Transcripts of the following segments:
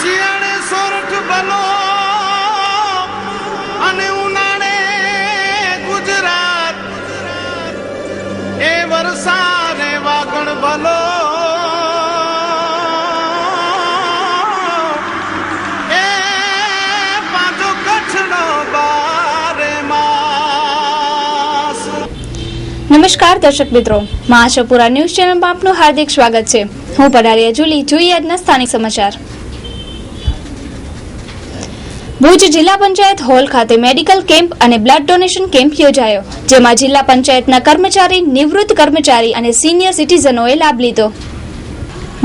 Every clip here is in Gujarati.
શિયાળે સોરઠ ભલો અને ઉનાળે ગુજરાત એ વરસાદે વાગણ ભલો એ પાછો કચ્છનો બારે માસ। નમસ્કાર દર્શક મિત્રો, મહાશપુરા ન્યૂઝ ચેનલમાં આપનું હાર્દિક સ્વાગત છે। હું પડારિયા જુલી। જોઈએ આજના સ્થાનિક સમાચાર। ભુજ જિલ્લા પંચાયત હોલ ખાતે મેડિકલ કેમ્પ અને બ્લડ ડોનેશન કેમ્પ યોજાયો, જેમાં જિલ્લા પંચાયતના કર્મચારી, નિવૃત્ત કર્મચારી અને સિનિયર સિટીઝનોએ લાભ લીધો।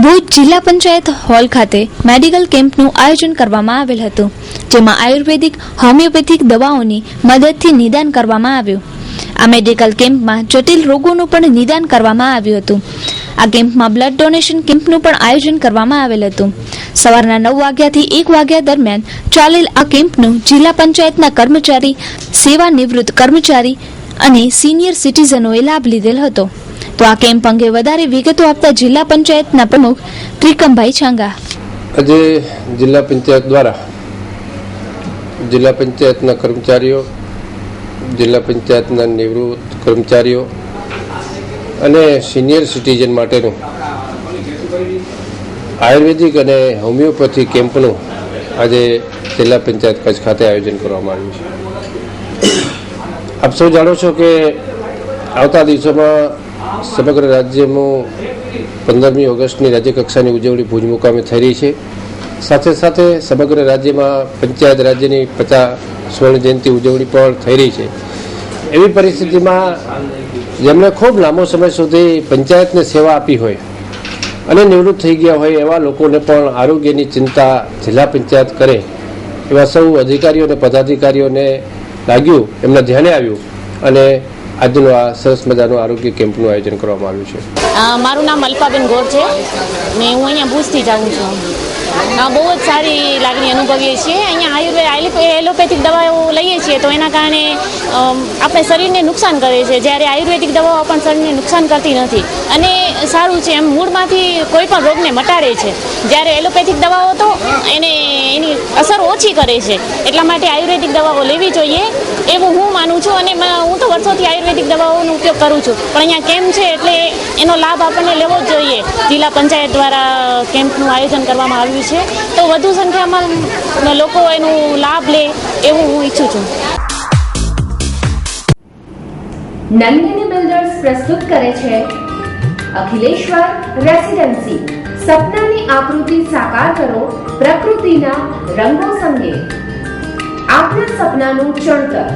ભુજ જિલ્લા પંચાયત હોલ ખાતે મેડિકલ કેમ્પનું આયોજન કરવામાં આવેલ હતું, જેમાં આયુર્વેદિક, હોમિયોપેથિક દવાઓની મદદથી નિદાન કરવામાં આવ્યું। આ મેડિકલ કેમ્પમાં જટિલ રોગોનું પણ નિદાન કરવામાં આવ્યું હતું। આ કેમ્પમાં બ્લડ ડોનેશન કેમ્પનું પણ આયોજન કરવામાં આવેલ હતું। સવારના 9 વાગ્યાથી 1 વાગ્યા દરમિયાન ચાલેલ આ કેમ્પનું જિલ્લા પંચાયતના કર્મચારી, સેવા નિવૃત્ત કર્મચારી અને સિનિયર સિટીઝનોએ લાભ લીધેલ હતો। તો આ કેમ્પ અંગે વધારે વિગતો આપતા જિલ્લા પંચાયતના પ્રમુખ ત્રિકમભાઈ છાંગા। આજે જિલ્લા પંચાયત દ્વારા જિલ્લા પંચાયતના કર્મચારીઓ, જિલ્લા પંચાયતના નિવૃત્ત કર્મચારીઓ અને સિનિયર સિટીઝન માટેનું આયુર્વેદિક અને હોમિયોપેથી કેમ્પનું આજે જિલ્લા પંચાયત કચ્છ ખાતે આયોજન કરવામાં આવ્યું છે। આપ સૌ જાણો છો કે આવતા દિવસોમાં સમગ્ર રાજ્યમાં 15મી ઓગસ્ટની રાજ્યકક્ષાની ઉજવણી ભુજ મુકામે થઈ રહી છે। સાથે સાથે સમગ્ર રાજ્યમાં પંચાયત રાજ્યની 50 સ્વર્ણ જયંતિ ઉજવણી પણ થઈ રહી છે। એવી પરિસ્થિતિમાં જેમણે ખૂબ લાંબો સમય સુધી પંચાયતને સેવા આપી હોય અને નિવૃત્ત થઈ ગયા હોય એવા લોકોને પણ આરોગ્યની ચિંતા જિલ્લા પંચાયત કરે એવા સૌ અધિકારીઓ અને પદાધિકારીઓને લાગ્યું, એમના ધ્યાને આવ્યું અને આજનું આ સરસ મજાનું આરોગ્ય કેમ્પનું આયોજન કરવામાં આવ્યું છે। મારું નામ અલ્પાબેન ગોર છે ને હું અહીંયા ભુજથી જાઉં છું। બહુ જ સારી લાગણી અનુભવીએ છીએ। અહીંયા એલોપેથિક દવાઓ લઈએ છીએ તો એના કારણે આપણે શરીરને નુકસાન કરે છે, જ્યારે આયુર્વેદિક દવાઓ પણ શરીરને નુકસાન કરતી નથી અને સારું છે, એમ મૂળમાંથી કોઈ પણ રોગને મટાડે છે, જ્યારે એલોપેથિક દવાઓ તો એની અસર ઓછી કરે છે। એટલા માટે આયુર્વેદિક દવાઓ લેવી જોઈએ એવું હું માનું છું અને હું તો વર્ષોથી આયુર્વેદિક દવાઓનો ઉપયોગ કરું છું, પણ અહીંયા કેમ્પ છે એટલે એનો લાભ આપણને લેવો જ જોઈએ। જિલ્લા પંચાયત દ્વારા કેમ્પનું આયોજન કરવામાં આવ્યું છે તો વધુ સંખ્યામાં લોકો એનો લાભ લે એવું હું ઈચ્છું છું। નંદિની બિલ્ડર્સ પ્રસ્તુત કરે છે અખિલેશ્વર રેસિડેન્સી। સપનાની આકૃતિ સાકાર કરો પ્રકૃતિના રંગો સંગે। આપના સપનાનું ચણતર।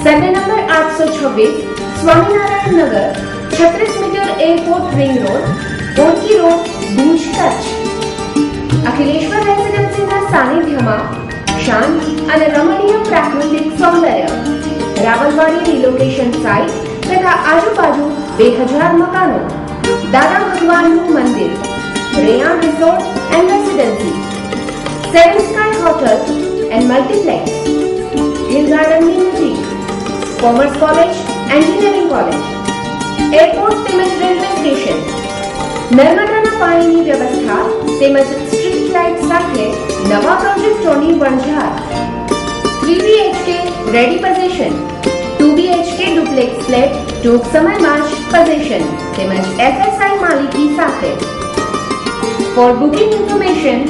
Survey number 826, Swaminarayan Nagar, 36 metre airport ring road, Borki road, Bhuj, Kutch. Akhileshwar રેસિડેન્સીના સાનિધ્યમાં શાંત અને રમણીય પ્રાકૃતિક સૌંદર્ય, રાવલવાડી રિલોકેશન સાઇટ તથા આજુબાજુ 2000 મકાનો, દાદા ભગવાનનું મંદિર, Ryan resort and residency, 7 sky hotel and multiplex, hill ગાર્ડનની નજીક, commerce college, engineering college, airport તેમજ રેલવે સ્ટેશન, નર્મદાના પાણીની વ્યવસ્થા તેમજ સ્ટ્રીટ લાઇટ સાથે નવા પ્રોજેક્ટોની વણઝાર, 3 BHK ready position, 2 BHK duplex flat ટૂંક સમયમાં જ પોઝિશન તેમજ FSI માલિકી સાથે। For booking information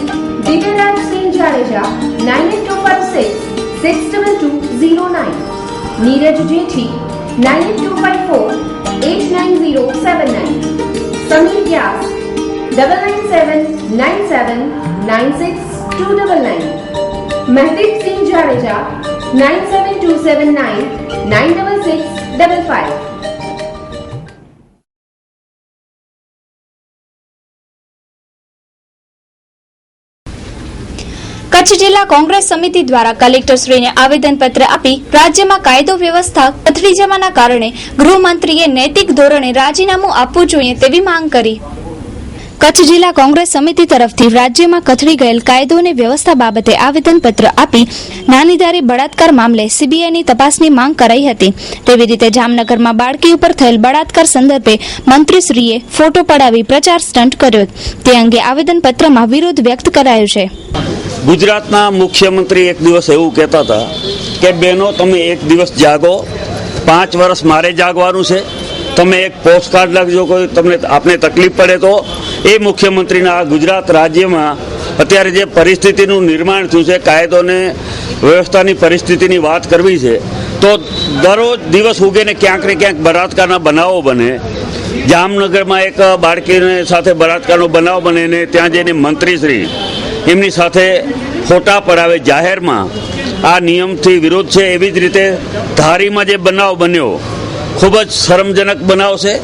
Divyaraj Singh Jadeja 9825 62209, Niraj Jethi 9824 89079, Samir Vyas 9979796299, Mahedip Singh Jadeja 97279 96655। Kutch જિલ્લા કોંગ્રેસ સમિતિ દ્વારા કલેક્ટરશ્રીને આવેદનપત્ર આપી રાજ્યમાં કાયદો વ્યવસ્થા પથરી જવાના કારણે ગૃહમંત્રીએ નૈતિક ધોરણે રાજીનામું આપવું જોઈએ તેવી માંગ કરી। કચ્છ જિલ્લા કોંગ્રેસ સમિતિ તરફથી રાજ્યમાં કથળી ગયેલ કાયદો અને વ્યવસ્થા બાબતે આવેદનપત્ર આપી નાનીધારી બળાત્કાર મામલે સીબીઆઈની તપાસની માંગ કરાઈ હતી. તેવી રીતે જામનગરમાં બાળકી ઉપર થયેલ બળાત્કાર સંદર્ભે મંત્રીશ્રીએ ફોટો પડાવી પ્રચાર સ્ટન્ટ કર્યો. તે અંગે આવેદનપત્રમાં વિરોધ વ્યક્ત કરાયો છે. ગુજરાતના મુખ્યમંત્રી એક દિવસ એવું કહેતા હતા કે બહેનો તમે એક દિવસ જાગો, 5 વર્ષ મારે જાગવાનું છે, તમે એક પોસ્ટકાર્ડ લખજો, કોઈ તમને આપને તકલીફ પડે તો. એ મુખ્યમંત્રીના ગુજરાત રાજ્યમાં અત્યારે જે પરિસ્થિતિનું નિર્માણ થયું છે, કાયદો અને વ્યવસ્થાની પરિસ્થિતિની વાત કરવી છે તો દરરોજ દિવસ ઉગે ને ક્યાંક બળાત્કારના બનાવો બને. જામનગરમાં એક બાળકીને સાથે બળાત્કારનો બનાવ બને ને ત્યાં જઈને મંત્રીશ્રી એમની સાથે ફોટા પડાવે જાહેરમાં. આ નિયમથી વિરોધ છે. એવી જ રીતે ધારીમાં જે બનાવ બન્યો ખૂબ જ શરમજનક બનાવ છે.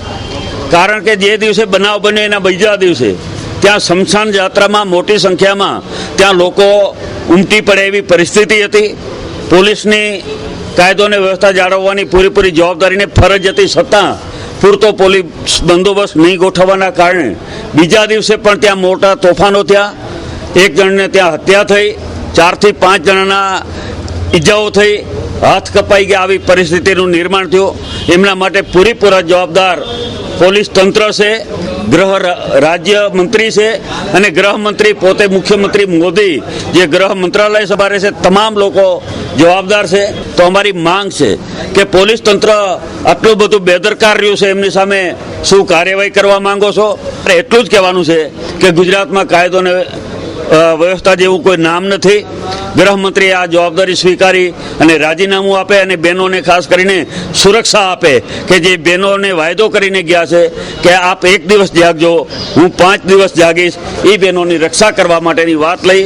કારણ કે જે દિવસે બનાવ બન્યો એના બીજા દિવસે ત્યાં શમશાન યાત્રામાં મોટી સંખ્યામાં ત્યાં લોકો ઉમટી પડે એવી પરિસ્થિતિ હતી. પોલીસની કાયદો અને વ્યવસ્થા જાળવવાની પૂરેપૂરી જવાબદારીને ફરજ હતી, છતાં પૂરતો પોલીસ બંદોબસ્ત નહીં ગોઠવવાના કારણે બીજા દિવસે પણ ત્યાં મોટા તોફાનો થયા. એક જણને ત્યાં હત્યા થઈ, 4 થી 5 જણાના ઈજાઓ થઈ, હાથ કપાઈ ગયા. આવી પરિસ્થિતિનું નિર્માણ થયું. એમના માટે પૂરેપૂરા જવાબદાર પોલીસ તંત્ર છે, ગૃહ રાજ્ય મંત્રી છે અને ગૃહમંત્રી પોતે મુખ્યમંત્રી મોદી જે ગૃહ મંત્રાલય સંભાળે છે, તમામ લોકો જવાબદાર છે. તો અમારી માંગ છે કે પોલીસ તંત્ર આટલું બધું બેદરકાર રહ્યું છે, એમની સામે શું કાર્યવાહી કરવા માંગો છો? એટલું જ કહેવાનું છે કે ગુજરાતમાં કાયદો અને વ્યવસ્થા જેવું કોઈ નામ નથી. ગૃહમંત્રીએ આ જવાબદારી સ્વીકારી અને રાજીનામું આપે અને બહેનોને ખાસ કરીને સુરક્ષા આપે કે જે બહેનોને વાયદો કરીને ગયા છે કે આપ એક દિવસ જાગજો, હું 5 દિવસ જાગીશ. એ બહેનોની રક્ષા કરવા માટેની વાત લઈ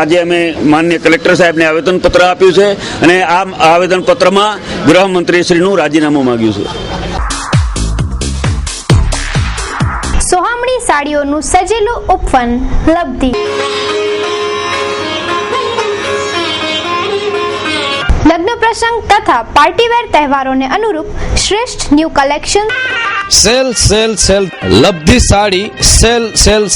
આજે અમે માનનીય કલેક્ટર સાહેબને આવેદનપત્ર આપ્યું છે અને આ આવેદનપત્રમાં ગૃહમંત્રીશ્રીનું રાજીનામું માંગ્યું છે. સોહામણી સાડીઓનું સજેલું ઉપવન લબ્ધિ. લગ્ન પ્રસંગ તથા પાર્ટીવેર તહેવારોને અનુરૂપ શ્રેષ્ઠ new collection. Sale sale sale Labdhi sari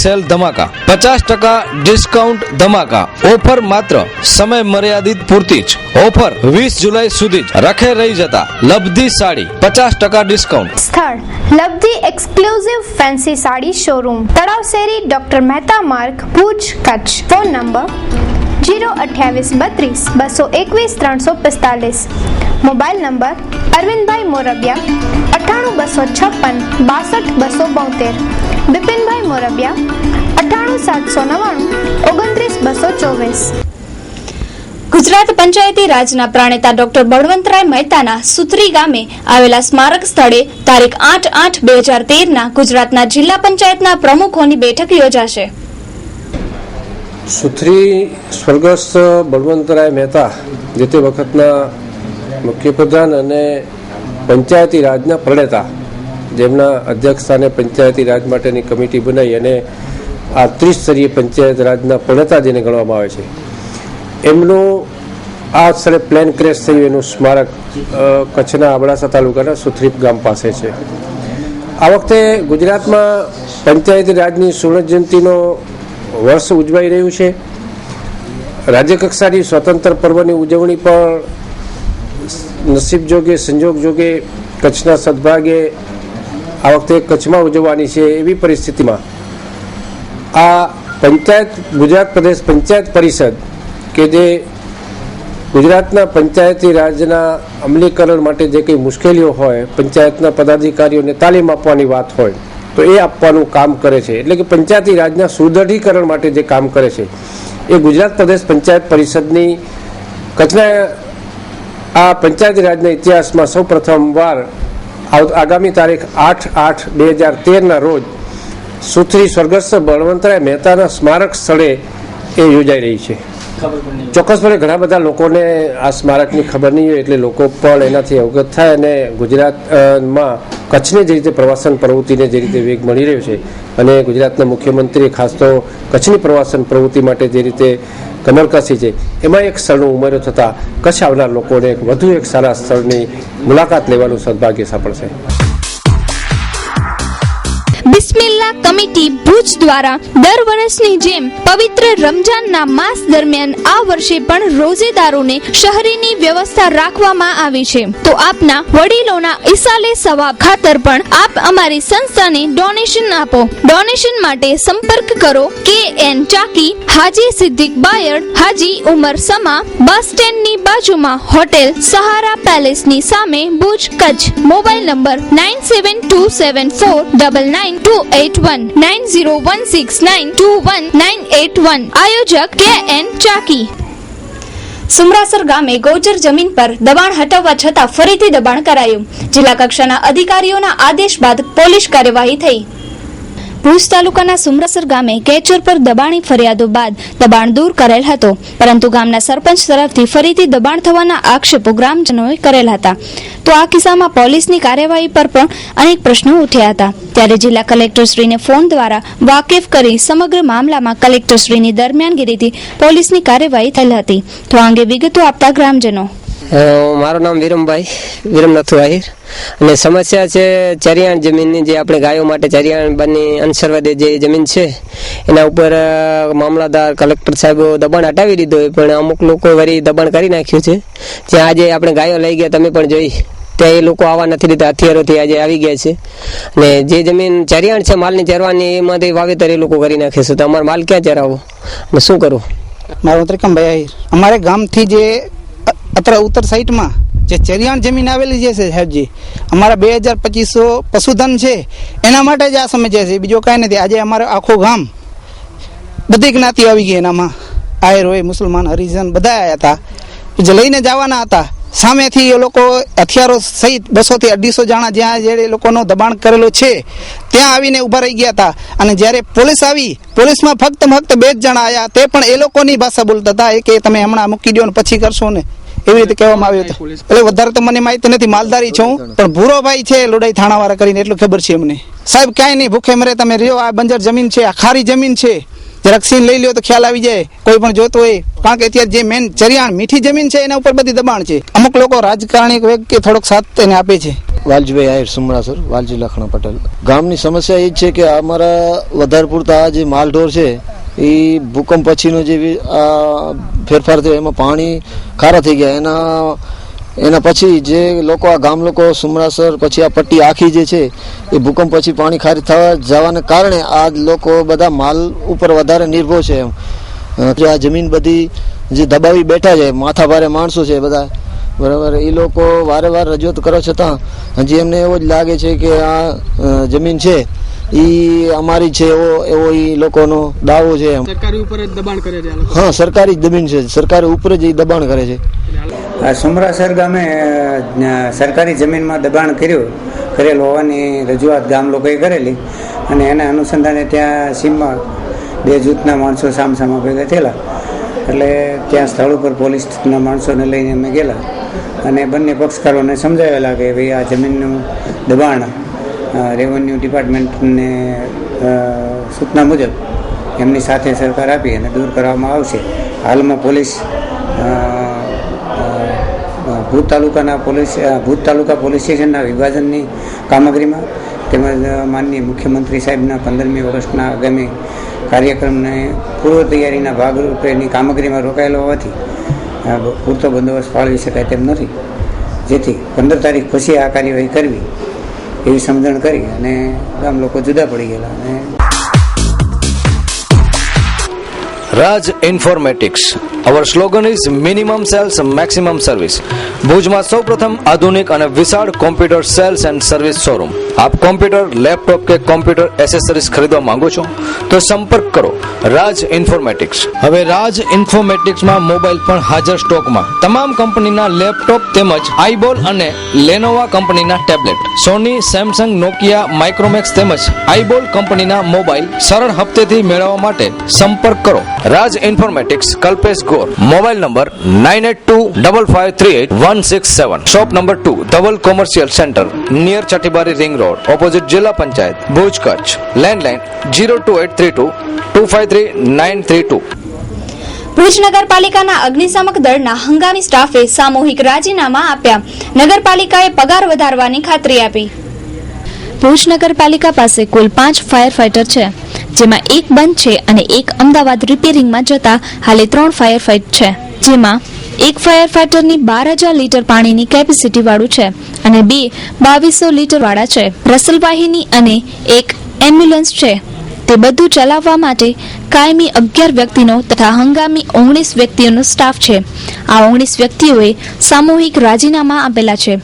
sale ધમાકા, 50% ડિસ્કાઉન્ટ ધમાકા. ઓફર માત્ર સમય મર્યાદિત પૂરતી જ. ઓફર 20 જુલાઈ સુધી જ. રખે રહી જતા લબ્ધિ સાડી 50% ડિસ્કાઉન્ટ. સ્થળ Labdhi exclusive fancy sari showroom, તળાવ શેરી, ડોક્ટર મહેતા માર્ગ, Bhuj, Kutch. Phone number 02832 221 345. Mobile number Arvindbhai Morbiya 98 256 62 272. Bipinbhai Morbiya 98 799 29 224. Gujarat પંચાયતી રાજના પ્રણેતા ડોક્ટર બળવંતરાય મહેતાના સુત્રી ગામે આવેલા સ્મારક સ્થળે તારીખ 8/8/2013 ગુજરાતના જિલ્લા પંચાયતના પ્રમુખોની બેઠક યોજાશે. સુથરી સ્વર્ગસ્થ બળવંતરાય મહેતા જે તે વખતના મુખ્યપ્રધાન અને પંચાયતી રાજના પ્રણેતા, જેમના અધ્યક્ષસ્થાને પંચાયતી રાજ માટેની કમિટી બનાવી અને આ ત્રિસ્તરીય પંચાયત રાજના પ્રણેતા જેને ગણવામાં આવે છે, એમનું આ સ્થળે પ્લેન ક્રેશ થયું એનું સ્મારક કચ્છના અબડાસા તાલુકાના સુથરી ગામ પાસે છે. આ વખતે ગુજરાતમાં પંચાયતી રાજની સુવર્ણ જયંતિનો વર્ષ ઉજવાઈ રહ્યું છે. રાજ્યકક્ષાની સ્વતંત્ર પર્વની ઉજવણી પણ નસીબ જોગે, સંજોગ જોગે કચ્છના સદભાગે આ વખતે કચ્છમાં ઉજવવાની છે. એવી પરિસ્થિતિમાં આ પંચાયત ગુજરાત પ્રદેશ પંચાયત પરિષદ કે જે ગુજરાતના પંચાયતી રાજના અમલીકરણ માટે જે કંઈ મુશ્કેલીઓ હોય, પંચાયતના પદાધિકારીઓને તાલીમ આપવાની વાત હોય તો એ આપવાનું કામ કરે છે. એટલે કે પંચાયતી રાજના સુદૃઢીકરણ માટે જે કામ કરે છે એ ગુજરાત પ્રદેશ પંચાયત પરિષદની કચ્છના આ પંચાયતી રાજના ઇતિહાસમાં સૌ પ્રથમવાર આગામી તારીખ 8/8/2013 રોજ સુથરી સ્વર્ગસ્થ બળવંતરાય મહેતાના સ્મારક સ્થળે એ યોજાઈ રહી છે. ચોક્કસપણે ઘણા બધા લોકોને આ સ્મારકની ખબર નહીં હોય, એટલે લોકો પણ એનાથી અવગત થાય અને ગુજરાતમાં કચ્છની જે રીતે પ્રવાસન પ્રવૃત્તિને જે રીતે વેગ મળી રહ્યો છે અને ગુજરાતના મુખ્યમંત્રીએ ખાસ તો કચ્છની પ્રવાસન પ્રવૃત્તિ માટે જે રીતે કમર કસી છે, એમાં એક સ્થળનો ઉમેરો થતાં કચ્છ આવનાર લોકોને વધુ એક સારા સ્થળની મુલાકાત લેવાનું સદભાગ્ય સાંપડશે. બિસ્મિલ્લાહ ઉમરા કમિટી ભુજ દ્વારા દર વર્ષની જેમ પવિત્ર રમજાનના માસ દરમિયાન આ વર્ષે પણ રોઝેદારોને શહેરીની વ્યવસ્થા રાખવામાં આવી છે. તો આપના વડીલોના ઈસાલે સવાબ ખાતર પણ આપ અમારી સંસ્થાને ડોનેશન આપો. ડોનેશન માટે સંપર્ક કરો KN ચાકી, હાજી સિદ્દીક બાયડ, હાજી ઉમર સમા, બસ સ્ટેન્ડની બાજુમાં હોટેલ સહારા પેલેસની સામે, ભુજ, કચ્છ. Mobile number 9727499281 9016921981. આયોજક KN ચાકી. સુમરાસર ગામે ગોચર જમીન પર દબાણ હટાવવા છતાં ફરીથી દબાણ કરાયું. જિલ્લા કક્ષાના અધિકારીઓના આદેશ બાદ પોલીસ કાર્યવાહી થઈ. ભુજ તાલુકાના સુમરાસર ગામે ગેચર પર દબાણની ફરિયાદો બાદ દબાણ દૂર કરેલ હતો, પરંતુ ગામના સરપંચ તરફથી ફરીથી દબાણ થવાના આક્ષેપો ગ્રામજનોએ કરેલ હતા. તો આ કિસ્સામાં પોલીસની કાર્યવાહી પર પણ અનેક પ્રશ્નો ઉઠ્યા હતા. ત્યારે જિલ્લા કલેક્ટરશ્રીને ફોન દ્વારા વાકેફ કરી સમગ્ર મામલામાં કલેક્ટરશ્રીની દરમિયાનગીરીથી પોલીસની કાર્યવાહી થયેલ હતી. તો આ અંગે વિગતો આપતા ગ્રામજનો. મારું નામ વિરમનાથ આહિર, અને સમસ્યા છે ચરિયાણ જમીનની. જે આપણે ગાયો માટે ચરિયાણ બની અનસરવાદે જે જમીન છે એના ઉપર મામલાદાર કલેક્ટર સાહેબ દબાણ હટાવી દીધો, પણ અમુક લોકો વળી દબાણ કરી નાખ્યું છે. જ્યાં આજે આપણે ગાયો લઈ ગયા તમે પણ જોઈ, ત્યાં એ લોકો આવવા નથી દીધા, હથિયારોથી આજે આવી ગયા છે. અને જે જમીન ચરિયાણ છે માલની ચરવાની, એમાંથી વાવેતર એ લોકો કરી નાખે છે. તો અમારો માલ ક્યાં ચરાવો અને શું કરવું? મારું ત્રિકમભાઈ આહિર. અમારે ગામથી જે ઉત્તર સાઈડમાં જે ચરિયાણ જમીન આવેલી છે સાહેબજી, અમારા 2200 પશુધન છે એના માટે જ આ સમસ્યા છે, બીજો કાંઈ નથી. આજે અમારે આખું ગામ બધી જ્ઞાતિઓ આવી ગઈ એનામાં, આહિર હોય, મુસલમાન, હરિજન બધા આવ્યા હતા, જે લઈને જવાના હતા. સામેથી એ લોકો હથિયારો સહિત 200 થી 250 જણા જ્યાં જે લોકોનો દબાણ કરેલો છે ત્યાં આવીને ઉભા રહી ગયા હતા. અને જ્યારે પોલીસ આવી, પોલીસમાં ફક્ત 2 જ જણા આવ્યા, તે પણ એ લોકોની ભાષા બોલતા હતા કે તમે હમણાં મૂકી દો ને પછી કરશો ને, એવી રીતે કહેવામાં આવ્યું હતું. એટલે વધારે તો મને માહિતી નથી, માલધારી છું, પણ ભૂરો ભાઈ છે લોડાઈ થાણા વાળા કરીને એટલું ખબર છે અમને. સાહેબ ક્યાંય નહીં, ભૂખે મરે તમે રહ્યો. આ બંજર જમીન છે, આ ખારી જમીન છે, જરાક સીન લઈ લ્યો તો ખ્યાલ આવી જાય કોઈ પણ જોતો હોય. કારણ કે અત્યારે જે મેન ચરિયાણ મીઠી જમીન છે એના ઉપર બધી દબાણ છે. અમુક લોકો રાજકારણી વ્યક્તિ થોડોક સાથ એને આપે છે. વાલજીભાઈ આહિર, સુમરાસર, વાલજી લખણા પટેલ. ગામની સમસ્યા એ જ છે કે અમારા વધારે પૂરતા આ જે માલઢોર છે એ ભૂકંપ પછીનો જે ફેરફાર થયો એમાં પાણી ખારા થઈ ગયા. એના પછી જે લોકો, આ ગામ લોકો સુમરાસર પછી આ પટ્ટી આખી જે છે એ ભૂકંપ પછી પાણી ખારી થવા જવાને કારણે આ લોકો બધા માલ ઉપર વધારે નિર્ભર છે. આ જમીન બધી જે દબાવી બેઠા છે, માથા ભારે માણસો છે બધા, બરાબર, એ લોકો વારે વાર રજૂઆત કરો છતાં હજી એમને એવો જ લાગે છે કે આ જમીન છે એ અમારી છે, એવો એ લોકોનો દાવો છે. સરકારી ઉપર જ દબાણ કરે છે. હા, સરકારી જ જમીન છે, સરકારી ઉપર જ એ દબાણ કરે છે. સુમરાસર ગામે સરકારી જમીનમાં દબાણ કરેલ હોવાની રજૂઆત ગામ લોકોએ કરેલી, અને એના અનુસંધાને ત્યાં સીમમાં 2 જૂથના માણસો સામસામા ભેગા થયેલા. એટલે ત્યાં સ્થળ ઉપર પોલીસના માણસોને લઈને અમે ગયેલા અને બંને પક્ષકારોને સમજાવેલા કે ભાઈ આ જમીનનું દબાણ રેવન્યુ ડિપાર્ટમેન્ટને સૂચના મુજબ એમની સાથે સરકાર આપી અને દૂર કરવામાં આવશે. હાલમાં પોલીસ ભુજ તાલુકા પોલીસ સ્ટેશનના વિભાજનની કામગીરીમાં તેમજ માનનીય મુખ્યમંત્રી સાહેબના 15મી વર્ષના આગામી કાર્યક્રમને પૂર્વ તૈયારીના ભાગરૂપેની કામગીરીમાં રોકાયેલો હોવાથી પૂરતો બંદોબસ્ત ફાળવી શકાય તેમ નથી, જેથી 15 તારીખ પછી આ કાર્યવાહી કરવી એવી સમજણ કરી અને ગામ લોકો જુદા પડી ગયેલા. અને Raj Informatics. Our slogan is minimum sales, maximum service. ભુજમાં સૌપ્રથમ આધુનિક અને વિશાળ computer cells and service showroom. આપ કોમ્પ્યુટર, લેપટોપ કે કોમ્પ્યુટર એસેસરીઝ ખરીદવા માંગો છો તો સંપર્ક કરો રાજ ઇન્ફોર્મેટિક્સ. હવે રાજ ઇન્ફોર્મેટિક્સમાં મોબાઈલ પણ હાજર સ્ટોકમાં. તમામ કંપનીના લેપટોપ તેમજ આઈબોલ અને લેનોવા કંપનીના ટેબ્લેટ, સોની, સેમસંગ, નોકિયા, માઇક્રોમેક્સ તેમજ આઈબોલ કંપનીના મોબાઈલ સરળ હપ્તેથી મેળવવા માટે સંપર્ક કરો Raj informatics, Kalpesh Gor. Mobile number 9825538167. Shop number 2, Dhaval commercial centre, near Chhathibari ring road, opposite જિલ્લા પંચાયત, ભુજ, કચ્છ. લેન્ડલાઇન 02832253932. ભુજ નગરપાલિકાના અગ્નિશામક દળના હંગામી સ્ટાફે સામૂહિક રાજીનામા આપ્યા. નગરપાલિકાએ પગાર વધારવાની ખાતરી આપી. ભુજ નગરપાલિકા પાસે કુલ 5 ફાયર ફાઈટર છે, જેમાં એક બંધ છે અને એક અમદાવાદ રિપેરિંગમાં જતા હાલે 3 ફાયર ફાઈટ છે, જેમાં એક ફાયર ફાઈટરની 12,000 લીટર પાણીની કેપેસિટી વાળું છે અને 2 2200 લીટર વાળા છે. રસલવાહિની અને એક એમ્બ્યુલન્સ છે. તે બધું ચલાવવા માટે કાયમી 11 વ્યક્તિનો તથા હંગામી 19 વ્યક્તિઓનો સ્ટાફ છે. આ 19 વ્યક્તિઓએ સામૂહિક રાજીનામા આપેલા છે.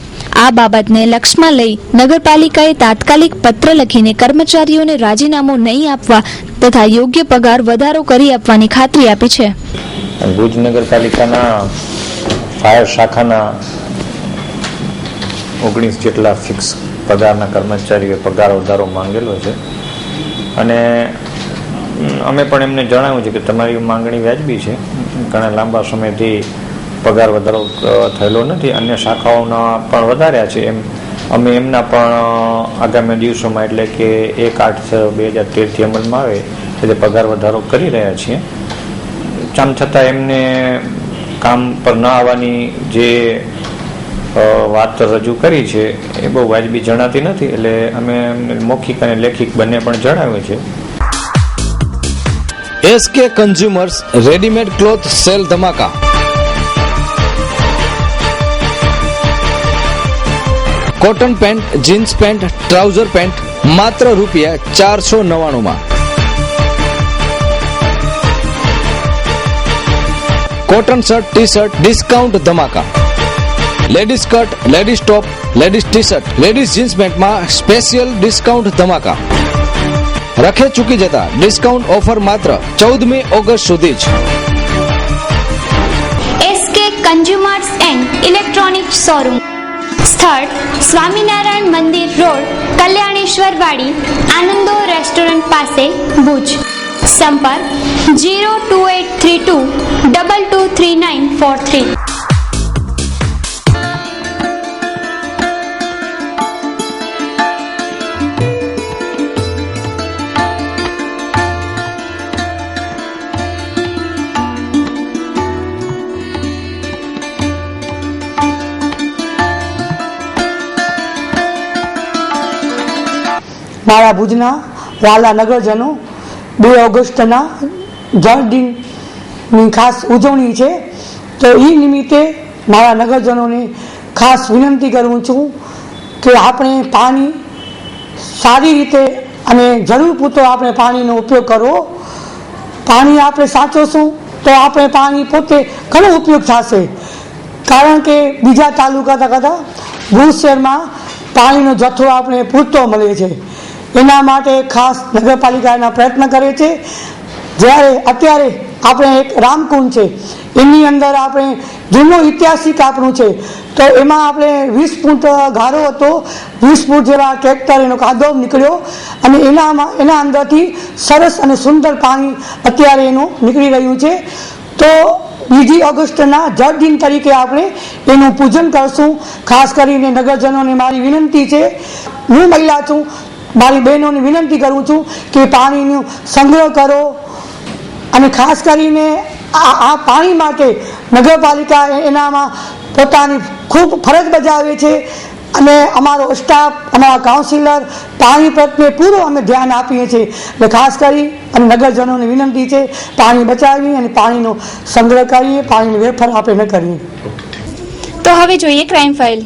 આ બાબતને લક્ષમાં લઈ નગરપાલિકાએ તાત્કાલિક પત્ર લખીને કર્મચારીઓને રાજીનામું નહીં આપવા તથા યોગ્ય પગાર વધારો કરી આપવાની ખાતરી આપી છે. ભુજ નગરપાલિકાના ફાયર શાખાના 19 જેટલા ફિક્સ પગારના કર્મચારીઓએ પગાર વધારો માંગેલો છે અને અમે પણ એમને જણાવ્યું છે કે તમારી માંગણી વ્યાજબી છે. ઘણા લાંબા સમયથી પગાર વધારો થયેલો નથી, અન્ય શાખાઓના પણ વધાર્યા છે. અમે એમના પણ આગામી દિવસોમાં એટલે કે 1/8/2013થી અમલમાં આવે એટલે પગાર વધારો કરી રહ્યા છીએ. આમ છતાં એમને કામ પર ન આવવાની જે વાત રજૂ કરી છે એ બહુ વાજબી જણાતી નથી, એટલે અમે મૌખિક અને લેખિત બંને પણ જણાવ્યું છે. SK consumers readymade cloth sale ધમાકા. Cotton pant, jeans pant, trouser pant માત્ર ₹499 cotton shirt, T shirt discount ધમાકા. Ladies skirt, ladies top, ladies T shirt, ladies jeans પેન્ટમાં સ્પેશિયલ ડિસ્કાઉન્ટ ધમાકા. રખે ચૂકી જતા ડિસ્કાઉન્ટ ઓફર માત્ર 14મી ઓગસ્ટ સુધી જ. SK consumers and electronic showroom. સ્થળ સ્વામિનારાયણ મંદિર રોડ, કલ્યાણેશ્વર વાડી, આનંદો રેસ્ટોરન્ટ પાસે, ભુજ. સંપર્ક 02832 223943. મારા ભુજના વાલા નગરજનો 2 ઓગસ્ટના જન્મદિનની ખાસ ઉજવણી છે, તો એ નિમિત્તે મારા નગરજનોને ખાસ વિનંતી કરું છું કે આપણે પાણી સારી રીતે અને જરૂર પૂરતો આપણે પાણીનો ઉપયોગ કરવો. પાણી આપણે સાચવશું તો આપણે પાણી પોતે ઘણો ઉપયોગ થશે, કારણ કે બીજા તાલુકા કરતાં ભુજ શહેરમાં પાણીનો જથ્થો આપણે પૂરતો મળે છે. એના માટે ખાસ નગરપાલિકાના પ્રયત્ન કરે છે. જ્યારે અત્યારે આપણે એક રામકુંડ છે, એની અંદર આપણે જૂનો ઐતિહાસિક આપણું છે, તો એમાં આપણે 20 ફૂટ ગારો હતો, 20 ફૂટ જેવા ટ્રેક્ટર એનો કાદવ નીકળ્યો અને એના અંદરથી સરસ અને સુંદર પાણી અત્યારે એનું નીકળી રહ્યું છે. તો 2 ઓગસ્ટના જન્મદિન તરીકે આપણે એનું પૂજન કરશું. ખાસ કરીને નગરજનોને મારી વિનંતી છે, હું મહિલા છું, મારી બહેનોને વિનંતી કરું છું કે પાણીનો સંગ્રહ કરો અને ખાસ કરીને આ પાણી માટે નગરપાલિકા એનામાં પોતાની ખૂબ ફરજ બજાવે છે અને અમારો સ્ટાફ, અમારા કાઉન્સિલર પાણી પ્રત્યે પૂરું અમે ધ્યાન આપીએ છીએ. એટલે ખાસ કરી અને નગરજનોને વિનંતી છે પાણી બચાવી અને પાણીનો સંગ્રહ કરીએ, પાણીનો વેફર આપણે ન કરીએ. તો હવે જોઈએ ક્રાઇમ ફાઇલ.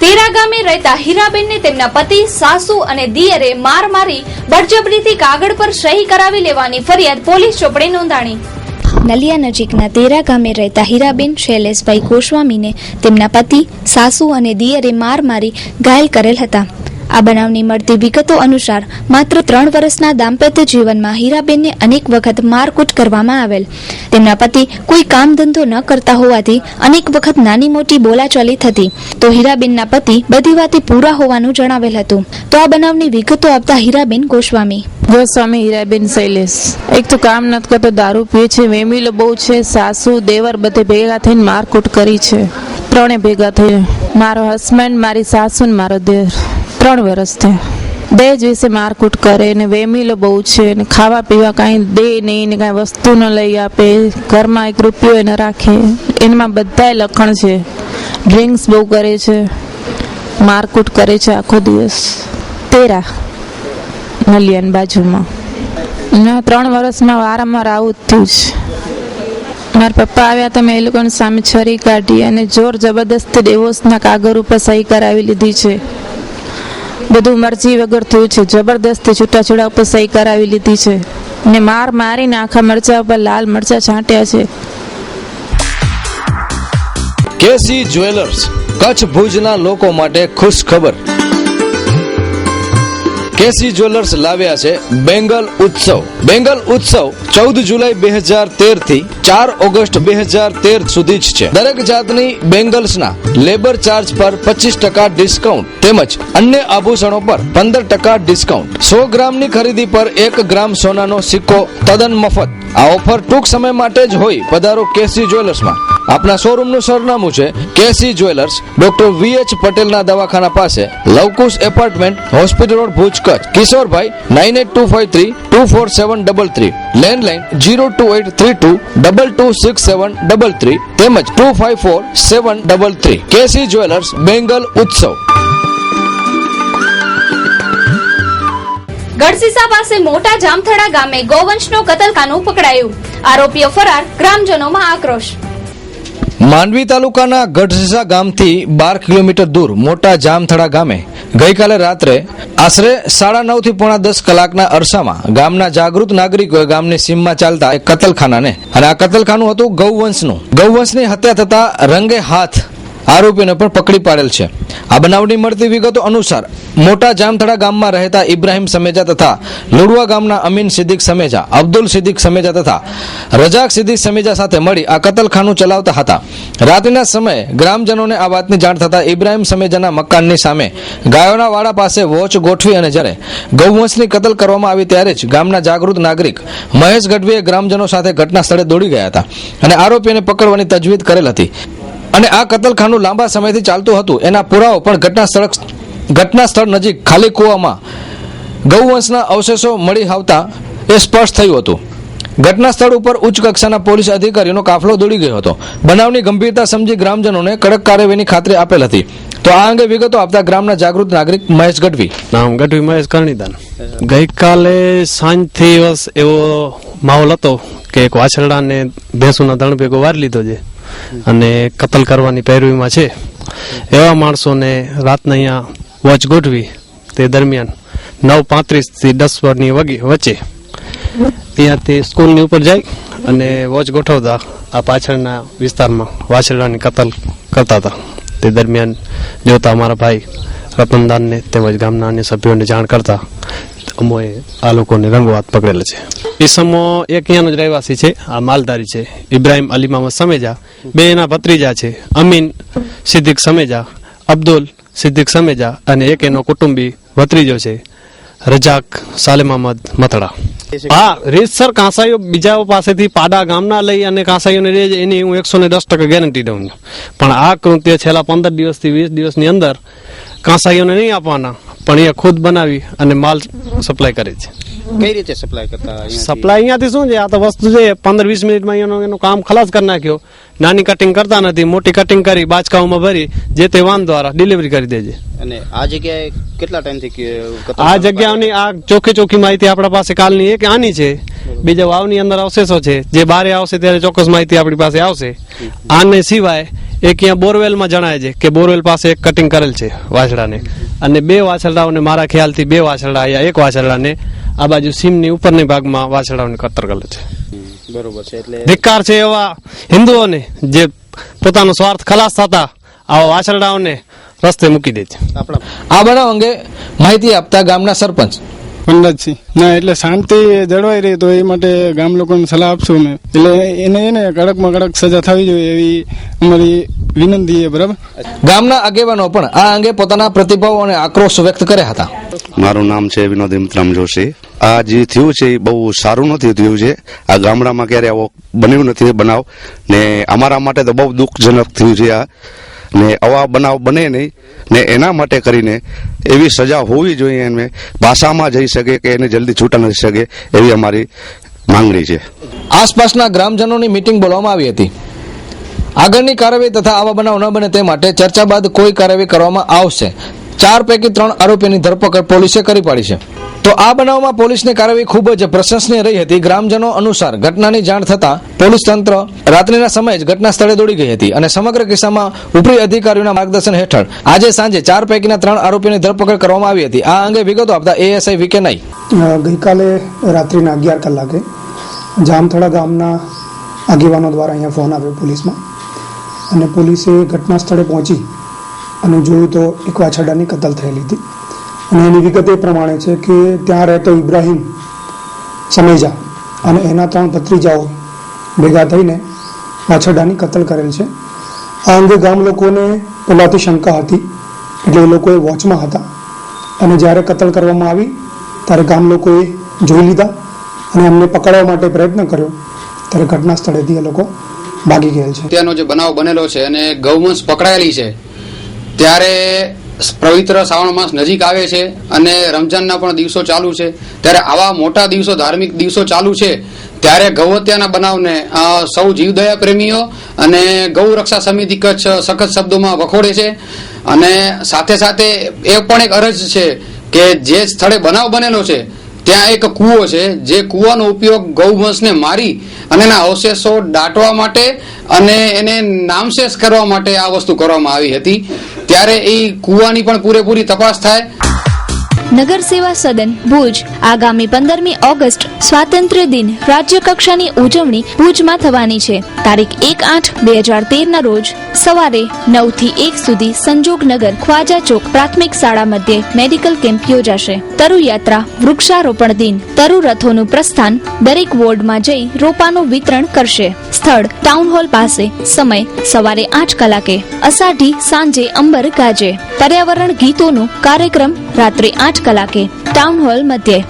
તેરા ગામે રહેતા હીરાબેનને તેમના પતિ, સાસુ અને દિયરે માર મારી બળજબરીથી કાગળ પર સહી કરાવી લેવાની ફરિયાદ પોલીસ ચોપડે નોંધાણી. નલિયા નજીકના તેરા ગામે રહેતા હીરાબેન શૈલેષભાઈ ગોસ્વામીને તેમના પતિ, સાસુ અને દિયરે માર મારી ઘાયલ કરેલ હતા. આ બનાવની મળતી વિગતો અનુસાર માત્ર 3 વર્ષના દાંપત્ય જીવનમાં હીરાબેનને અનેક વખત મારકૂટ કરવામાં આવેલ. તેમના પતિ કોઈ કામ ધંધો ન કરતા હોવાથી અનેક વખત નાની મોટી બોલાચાલી થતી, તો હીરાબેનના પતિ બધી વાતે પૂરા હોવાનું જણાવેલ હતું. તો આ બનાવની વિગતો આપતા હીરાબેન ગોસ્વામી. ગોસ્વામી હીરાબેન શૈલેષ. એક તો કામ નથી કરતો, દારૂ પીએ છે, વેમીલો બહુ છે, સાસુ દેવર બધે ભેગા થઈને મારકૂટ કરી છે. 3 ભેગા થઈને, મારો હસબન્ડ, મારી સાસુ ને મારો દેર. 3 વર્ષથી દહેજ વિશે મારકૂટ કરે ને વેમીલો બહુ છે ને ખાવા પીવા કાંઈ દે નહીં ને કાંઈ વસ્તુ ન લઈ આપે, ઘરમાં 1 રૂપિયો ન રાખે, એમાં બધાય લખણ છે. ડ્રિંક્સ બહુ કરે છે, મારકૂટ કરે છે આખો દિવસ. તેરા નલિયાની બાજુમાં 3 વર્ષમાં વારંવાર આવું જ થયું છે. મારા પપ્પા આવ્યા તો મેં એ લોકોની સામે છરી કાઢી અને જોર જબરદસ્તી ડિવોર્સના કાગળ ઉપર સહી કરાવી લીધી છે. બધું મરજી વગર થયું છે. જબરદસ્તી છૂટાછેડા ઉપર સહી કરાવી લીધી છે ને મારીને આખા મરચા ઉપર લાલ મરચા છાંટ્યા છે. કેસી જ્વેલર્સ, કચ્છ ભુજના લોકો માટે ખુશ ખબર. કેસી જ્વેલર્સ લાવ્યા છે બેંગલ ઉત્સવ. બેંગલ ઉત્સવ 14 જુલાઈ 2013 થી 4 ઓગસ્ટ 2013 સુધી જ છે. દરેક જાતની બેંગલ્સના લેબર ચાર્જ પર 25% ડિસ્કાઉન્ટ તેમજ અન્ય આભૂષણો પર 15% ડિસ્કાઉન્ટ. 100 ગ્રામની ખરીદી પર 1 ગ્રામ સોનાનો સિક્કો તદ્દન મફત. આ ઓફર ટૂંક સમય માટે જ હોય. પધારો કેસી જ્વેલર્સમાં. આપના શોરૂમનું સરનામું છે કેસી જ્વેલર્સ, ડોક્ટર VH પટેલના દવાખાના પાસે, Luvkush apartment, hospital road, Bhuj, Kutch. Kishorbhai 9825324733, landline 02832226733 તેમજ 254733. કેસી જ્વેલર્સ, બેંગલ ઉત્સવ. ગઢસીસા પાસે મોટા જામથડા ગામે ગૌવંશનો કતલખાનું પકડાયું. આરોપીઓ ફરાર, ગ્રામજનોમાં આક્રોશ. માંડવી તાલુકાના ગઢસીસા ગામથી 12 કિલોમીટર દૂર મોટા જામથડા ગામે ગઈકાલે રાત્રે આશરે 9:30 થી 9:45 કલાકના અરસામાં ગામના જાગૃત નાગરિકોએ ગામની સીમમાં ચાલતા એક કતલખાનાને, અને આ કતલખાનું હતું ગૌવંશનું. ગૌવંશની હત્યા થતા રંગે હાથ આરોપીને પણ પકડી પાડેલ છે. આ બનાવની મળતી વિગતો અનુસાર મોટા જામથડા ગામમાં રહેતા ઇબ્રાહીમ સમેજા તથા લુડવા ગામના અમીન સિદ્દીક સમેજા, અબ્દુલ સિદ્દીક સમેજા તથા રજાક સિદ્દીક સમેજા સાથે મળી આ કતલખાનું ચલાવતા હતા. રાત્રિના સમયે ગ્રામજનોને આ વાતની જાણ થતા ઇબ્રાહીમ સમેજાના મકાનની સામે ગાયોના વાડા પાસે વોચ ગોઠવી અને જ્યારે ગૌવંશની કતલ કરવામાં આવી ત્યારે જ ગામના જાગૃત નાગરિક મહેશ ગઢવીએ ગ્રામજનો સાથે ઘટના સ્થળે દોડી ગયા હતા અને આરોપીને પકડવાની તજવીજ કરેલ હતી. અને આ કતલખાનું લાંબા સમયથી ચાલતું હતું એના પુરાવો પણ ઘટના સ્થળ નજીક ખાલી કૂવામાં ગૌવંશના અવશેષો મળી આવતા એ સ્પષ્ટ થયું હતું. ઘટના સ્થળ ઉપર ઉચ્ચ કક્ષાના પોલીસ અધિકારીઓનો કાફલો દોડી ગયો હતો. બનાવની ગંભીરતા સમજી ગ્રામજનોને કડક કાર્યવાહીની ખાતરી આપેલ હતી. તો આ અંગે વિગતો આપતા ગામના જાગૃત નાગરિક મહેશ ગઢવી. નામ ગઢવી મહેશ કરણીદાન. ગઈકાલે સાંજથી એવો માહોલ હતો કે એક વાછરડાને ભેંસુના ધણ ભેગો વારી લીધો છે અને કતલ કરવાની પેરવીમાં છે. એવા માણસોને રાતના અહીંયા વોચ ગોઠવી તે દરમિયાન 9:35 થી 10 વચ્ચે અહીંયાથી સ્કૂલની ઉપર જાય અને વોચ ગોઠવતા આ પાછળના વિસ્તારમાં વાછરડાની કતલ કરતા હતા. તે દરમિયાન જોતા અમારા ભાઈ રતનદાનને તેમજ ગામના અન્ય સભ્યોને જાણ કરતા અમોએ આ લોકોને રંગવાત પકડેલ છે. ઈસમો એક અહીંયાનો જ રહેવાસી છે, આ માલધારી છે, ઇબ્રાહીમ અલી મામદ સમેજા. 2 એના ભત્રીજા છે, અમીન સિદ્દીક સમેજા, અબ્દુલ સિદ્દીક સમેજા, અને એક એનો કુટુંબી ભત્રીજો છે રજાક સાલેમ અહમદ મથડા. હા, રીતસર કાંસાઈઓ બીજાઓ પાસેથી પાડા ગામના લઈ અને કાંસાઈઓને રે એની હું 110% ગેરંટી દઉં છું. પણ આ કૃત્ય છેલ્લા 15 દિવસથી 20 દિવસની અંદર કાંસાઈઓને નહીં આપવાના, પણ એ ખુદ બનાવી અને માલ સપ્લાય કરે છે. કઈ રીતે સપ્લાય કરતા? સપ્લાય અહીંયાથી શું છે, આ તો વસ્તુ છે 15-20 મિનિટમાં એનું કામ ખલાસ કરી નાખ્યો. નાની કટિંગ કરતા નથી, મોટી કટિંગ કરી બાચકાઓમાં ભરી જે તે વાન દ્વારા ડિલિવરી કરી દેજે. અને આ જગ્યાએ કેટલા ટાઈમથી આ જગ્યાની આ ચોખ્ખી માહિતી આપણા પાસે કાલની એક આની છે, બીજા વાવની અંદર અવશેષો છે. જે બારે આવશે ત્યારે ચોક્કસ માહિતી આપણી પાસે આવશે. આને સિવાય એક અહીંયા બોરવેલમાં જણાય છે કે બોરવેલ પાસે એક કટિંગ કરેલ છે વાછડાને, અને 2 વાછરડાઓને મારા ખ્યાલથી 2 વાછરડા અહીંયા, એક વાછરડાને આ બાજુ સીમની ઉપરની ભાગમાં વાછરડાઓને કતર કરેલ છે. બરોબર છે. એટલે ધિક્કાર છે એવા હિન્દુઓને જે પોતાનો સ્વાર્થ ખલાસ થતા આવા વાછરડાઓને રસ્તે મૂકી દે છે. આ બનાવ અંગે માહિતી આપતા ગામના સરપંચ પંડિતસિંહ ના, એટલે શાંતિ જળવાઈ રહી તો એ માટે ગામ લોકોને સલાહ આપશું અમે. એટલે એને કડકમાં કડક સજા થવી જોઈએ એવી અમારી વિનંતી છે. બરાબર. ગામના આગેવાનો પણ આ અંગે પોતાના પ્રતિભાવો અને આક્રોશ વ્યક્ત કર્યા હતા. મારું નામ છે વિનોદ હિમતરામ જોશી. આ જે થયું છે એ બહુ સારું નથી થયું છે. આ ગામડામાં ક્યારે આવો બન્યું નથી બનાવ, ને અમારા માટે તો બહુ દુઃખજનક થયું છે. આ ને આવા બનાવ બને નહીં ને એના માટે કરીને એવી સજા હોવી જોઈએ, એને ભાષામાં જઈ શકે કે એને જલ્દી છૂટા નથી શકે એવી અમારી માંગણી છે. આસપાસના ગ્રામજનોની મીટિંગ બોલવામાં આવી હતી. આગળની કાર્યવાહી તથા આવા બનાવ ન બને તે માટે ચર્ચા બાદ કોઈ કાર્યવાહી કરવામાં આવશે. 4 પૈકી 3 આરોપીની ધરપકડ પોલીસે કરી પાડી છે. તો આ બનાવમાં પોલીસની કાર્યવાહી ખૂબ જ પ્રશંસનીય રહી હતી. ગ્રામજનો અનુસાર ઘટનાની જાણ થતાં પોલીસ તંત્ર રાત્રિના સમયે જ ઘટના સ્થળે દોડી ગઈ હતી અને સમગ્ર કિસ્સામાં ઉપરી અધિકારીઓના માર્ગદર્શન હેઠળ આજે સાંજે 4 પૈકીના 3 આરોપીની ધરપકડ કરવામાં આવી હતી. આ અંગે વિગતો આપતા એએસઆઈ વીકે નાઈ. ગઈકાલે રાત્રિના 11 કલાકે જામથડા ગામના આગેવાનો દ્વારા અહીંયા ફોન આવ્યો પોલીસમાં અને પોલીસે ઘટના સ્થળે પહોંચી અને જોયું તો એક વાછરડાની કતલ થયેલી હતી અને એની વિગત એ પ્રમાણે છે કે ત્યાં રહેતો ઇબ્રાહીમ સમેજા અને એના 3 ભત્રીજાઓ ભેગા થઈને વાછરડાની કતલ કરેલ છે. આ અંગે ગામ લોકોને પહેલાંથી શંકા હતી એટલે એ લોકોએ વોચમાં હતા અને જ્યારે કતલ કરવામાં આવી ત્યારે ગામ લોકોએ જોઈ લીધા અને એમને પકડવા માટે પ્રયત્ન કર્યો ત્યારે ઘટના સ્થળેથી એ લોકો ભાગી ગયેલ છે. ત્યાંનો જે બનાવ બનેલો છે અને ગૌવંશ પકડાયેલી છે ત્યારે પવિત્ર શ્રાવણ માસ નજીક આવે છે અને રમજાનના પણ દિવસો ચાલુ છે, ત્યારે આવા મોટા દિવસો ધાર્મિક દિવસો ચાલુ છે ત્યારે ગૌ હત્યાના બનાવને સૌ જીવદયા પ્રેમીઓ અને ગૌ રક્ષા સમિતિ કચ્છ સખત શબ્દોમાં વખોડે છે. અને સાથે સાથે એ પણ એક અરજ છે કે જે સ્થળે બનાવ બનેલો છે ત્યાં એક કૂવો છે, જે કૂવાનો ઉપયોગ ગૌવંશને મારી અને એના અવશેષો દાટવા માટે અને એને નામશેષ કરવા માટે આ વસ્તુ કરવામાં આવી હતી. ત્યારે એ કૂવાની પણ પૂરેપૂરી તપાસ થાય. નગર સેવા સદન ભુજ આગામી 15મી ઓગસ્ટ સ્વાતંત્ર્ય દિન રાજ્ય કક્ષાની ઉજવણી ભુજમાં થવાની છે. તારીખ 1/8/2013 ના રોજ સવારે 9 થી 1 સુધી સંજોગનગર ખ્વાજા ચોક પ્રાથમિક શાળા મધ્યે મેડિકલ કેમ્પ યોજાશે. તરુ યાત્રા, વૃક્ષારોપણ દિન, તરુ રથોનું પ્રસ્થાન દરેક વોર્ડમાં જઈ રોપાનું વિતરણ કરશે. સ્થળ ટાઉન હોલ પાસે. સમય સવારે 8 કલાકે. અષાઢી સાંજે અંબર ગાજે. પર્યાવરણ ગીતોનું કાર્યક્રમ રાત્રે 8 કલાકે ટાઉન હોલ મધ્યે.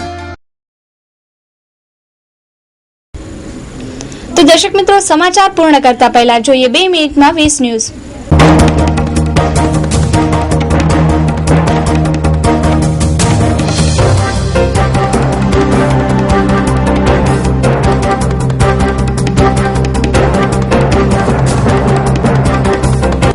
તો દર્શક મિત્રો, સમાચાર પૂર્ણ કરતા પહેલા જોઈએ 2 મિનિટમાં 20 ન્યૂઝ.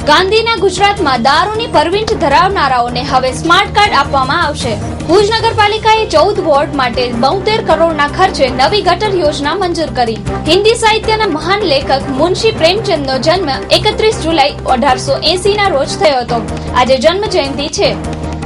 ગાંધીના ગુજરાતમાં દારૂની પરવીંચ ધરાવનારાઓને હવે સ્માર્ટ કાર્ડ આપવામાં આવશે. ભુજ નગરપાલિકાએ 14 વોર્ડ માટે 72 કરોડના ખર્ચે નવી ગટર યોજના મંજૂર કરી. હિન્દી સાહિત્યના મહાન લેખક મુનશી પ્રેમચંદનો જન્મ 31 જુલાઈ 1880 ના રોજ થયો હતો. આજે જન્મ જયંતિ છે.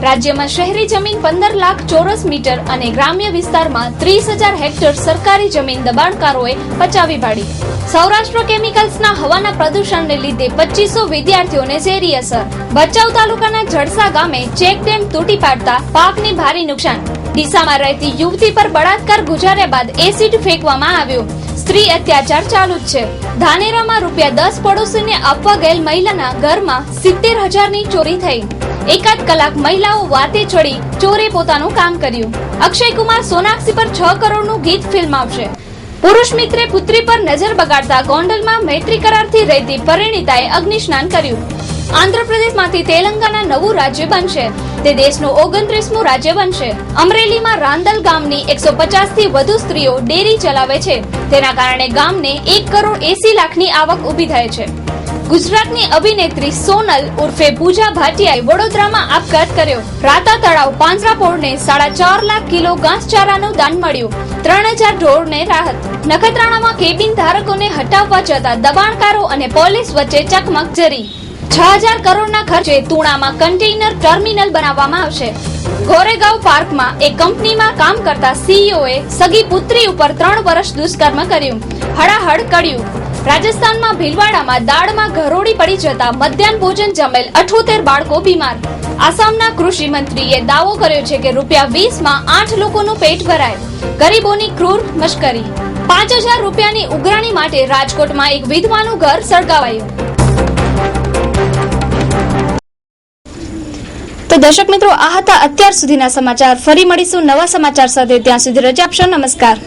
રાજ્યમાં શહેરી જમીન 15 લાખ ચોરસ મીટર અને ગ્રામ્ય વિસ્તારમાં 30,000 હેક્ટર સરકારી જમીન દબાણકારોએ પચાવી પાડી. સૌરાષ્ટ્ર કેમિકલ્સના હવાના પ્રદૂષણને લીધે 2500 વિદ્યાર્થીઓને ઝેરી અસર. ભચાઉ તાલુકાના જડસા ગામે ચેક ડેમ તૂટી પાડતા પાકને ભારે નુકસાન. ડીસામાં રહેતી યુવતી પર બળાત્કાર ગુજાર્યા બાદ એસિડ ફેંકવામાં આવ્યો. સ્ત્રી અત્યાચાર ચાલુ જ છે. ધાનેરામાં ₹10 પડોશીને આપવા ગયેલ મહિલાના ઘરમાં 70,000ની ચોરી થઈ. એકાદ કલાક મહિલાઓ વાતે ચડી ચોરે પોતાનું કામ કર્યું. અક્ષય કુમાર સોનાક્ષી પર 6 કરોડનું ગીત ફિલ્મ આવશે. પુરુષ મિત્રે પુત્રી પર નજર બગાડતા ગોંડલમાં મૈત્રી કરારથી રહેતી પરિણીતાએ અગ્નિસ્નાન કર્યું. આંધ્રપ્રદેશમાંથી તેલંગાના નવું રાજ્ય બનશે. તે દેશનું 29મું રાજ્ય બનશે. અમરેલીમાં રાંદલ ગામની 150 થી વધુ સ્ત્રીઓ ડેરી ચલાવે છે. તેના કારણે ગામને 1,80 લાખની આવક ઊભી થાય છે. ગુજરાતની અભિનેત્રી સોનલ ઉર્ફે પૂજા ભાટિયાએ વડોદરામાં આપઘાત કર્યો. રાતા તળાવ પાંજરાપોળને 4.5 લાખ કિલો ઘાસચારાનું દાન મળ્યું. 3,000 ઢોરને રાહત. નખત્રાણામાં કેબિન ધારકોને હટાવવા જતા દબાણકારો અને પોલીસ વચ્ચે ચકમક જરી. 6,000 કરોડના ખર્ચે તુણામાં કન્ટેઇનર ટર્મિનલ બનાવવામાં આવશે. ગોરેગાંવ પાર્કમાં એક કંપનીમાં કામ કરતા સીઈઓએ સગી પુત્રી ઉપર 3 વર્ષ દુષ્કર્મ કર્યું. હડાહડ કડ્યું. રાજસ્થાનમાં ભીલવાડામાં દાળમાં ઘરોડી પડી જતા મધ્યાહન ભોજન જમેલ 78 બાળકો બીમાર. આસામના કૃષિ મંત્રીએ દાવો કર્યો છે કે ₹20માં 8 લોકોનું પેટ ભરાય. ગરીબોની ક્રૂર મશ્કરી. 5,000 રૂપિયાની ઉઘરાણી માટે રાજકોટમાં એક વિધવાનું ઘર સળગાવાયું. તો દર્શક મિત્રો, આ હતા અત્યાર સુધીના સમાચાર. ફરી મળીશું નવા સમાચાર સાથે. ત્યાં સુધી રજા આપશો. નમસ્કાર.